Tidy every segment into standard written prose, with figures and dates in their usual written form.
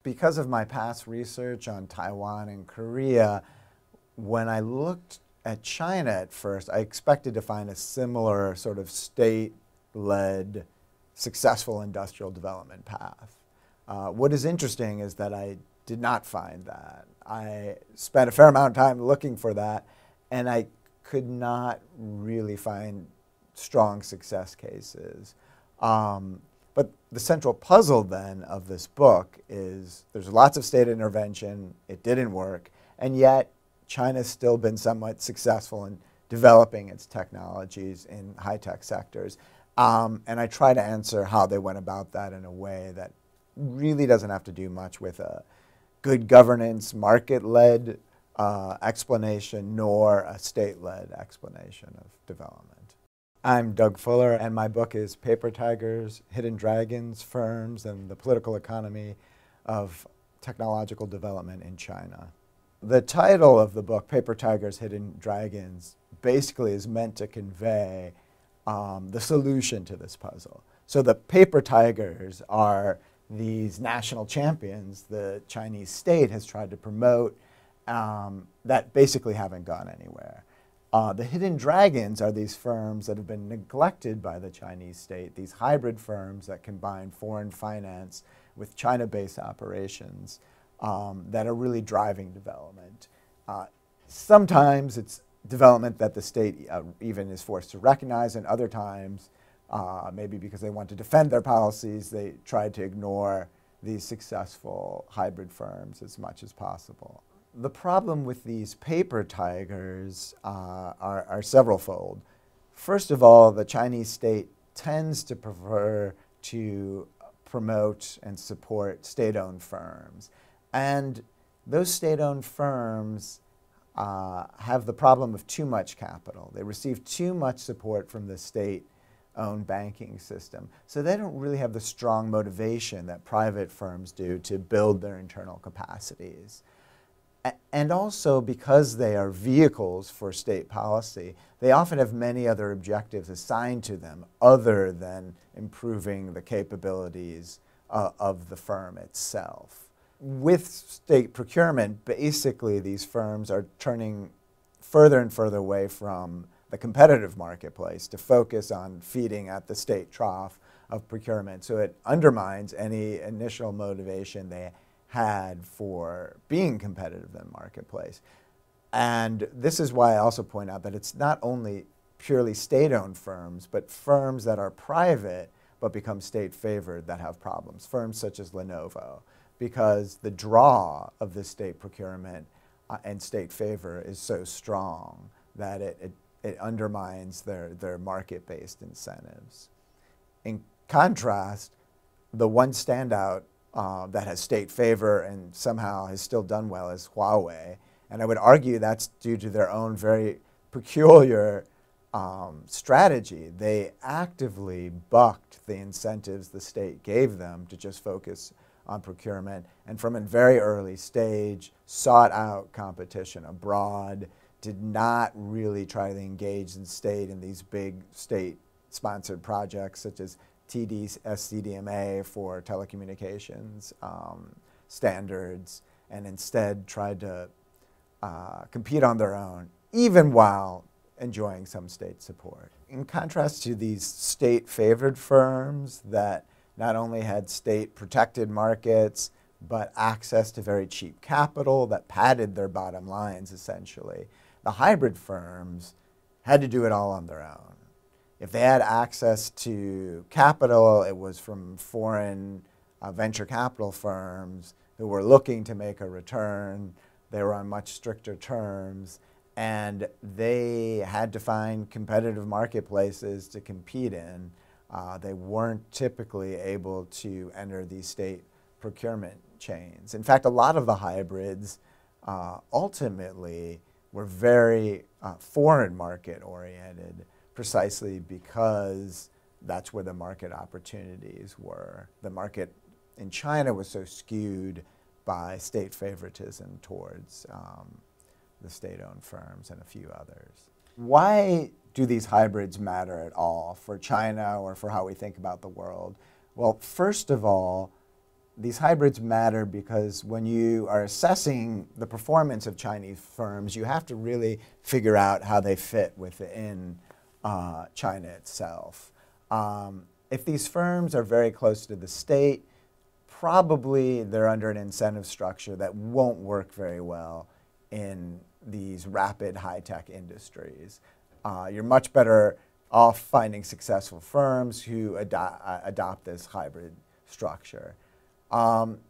Because of my past research on Taiwan and Korea, when I looked at China at first, I expected to find a similar sort of state-led, successful industrial development path. What is interesting is that I did not find that. I spent a fair amount of time looking for that, and I could not really find strong success cases. But the central puzzle then of this book is there's lots of state intervention, it didn't work, and yet China's still been somewhat successful in developing its technologies in high-tech sectors. And I try to answer how they went about that in a way that really doesn't have to do much with a good governance, market-led explanation, nor a state-led explanation of development. I'm Doug Fuller, and my book is Paper Tigers, Hidden Dragons, Firms, and the Political Economy of Technological Development in China. The title of the book, Paper Tigers, Hidden Dragons, basically is meant to convey the solution to this puzzle. So the paper tigers are these national champions the Chinese state has tried to promote that basically haven't gone anywhere. The hidden dragons are these firms that have been neglected by the Chinese state, these hybrid firms that combine foreign finance with China-based operations that are really driving development. Sometimes it's development that the state even is forced to recognize, and other times, maybe because they want to defend their policies, they try to ignore these successful hybrid firms as much as possible. The problem with these paper tigers are several-fold. First of all, the Chinese state tends to prefer to promote and support state-owned firms. And those state-owned firms have the problem of too much capital. They receive too much support from the state-owned banking system. So they don't really have the strong motivation that private firms do to build their internal capacities. And also, because they are vehicles for state policy, they often have many other objectives assigned to them other than improving the capabilities of the firm itself. With state procurement, basically these firms are turning further and further away from the competitive marketplace to focus on feeding at the state trough of procurement. So it undermines any initial motivation they had for being competitive in the marketplace. And this is why I also point out that it's not only purely state-owned firms, but firms that are private but become state-favored that have problems, firms such as Lenovo, because the draw of this state procurement and state favor is so strong that it undermines their market-based incentives. In contrast, the one standout that has state favor and somehow has still done well is Huawei. And I would argue that's due to their own very peculiar strategy. They actively bucked the incentives the state gave them to just focus on procurement, and from a very early stage sought out competition abroad, did not really try to engage in these big state-sponsored projects such as SCDMA for telecommunications standards, and instead tried to compete on their own, even while enjoying some state support. In contrast to these state-favored firms that not only had state-protected markets, but access to very cheap capital that padded their bottom lines, essentially, the hybrid firms had to do it all on their own. If they had access to capital, it was from foreign venture capital firms who were looking to make a return. They were on much stricter terms, and they had to find competitive marketplaces to compete in. They weren't typically able to enter these state procurement chains. In fact, a lot of the hybrids ultimately were very foreign market oriented, precisely because that's where the market opportunities were. The market in China was so skewed by state favoritism towards the state-owned firms and a few others. Why do these hybrids matter at all for China or for how we think about the world? Well, first of all, these hybrids matter because when you are assessing the performance of Chinese firms, you have to really figure out how they fit within China itself. If these firms are very close to the state, probably they're under an incentive structure that won't work very well in these rapid high-tech industries. You're much better off finding successful firms who adopt this hybrid structure.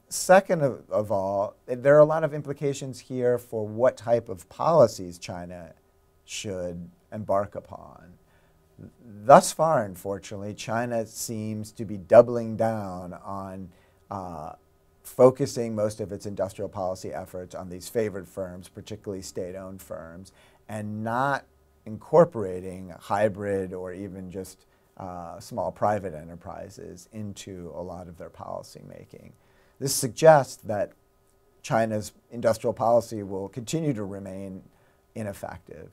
Second of all, there are a lot of implications here for what type of policies China should embark upon. Thus far, unfortunately, China seems to be doubling down on focusing most of its industrial policy efforts on these favored firms, particularly state-owned firms, and not incorporating hybrid or even just small private enterprises into a lot of their policy making. This suggests that China's industrial policy will continue to remain ineffective.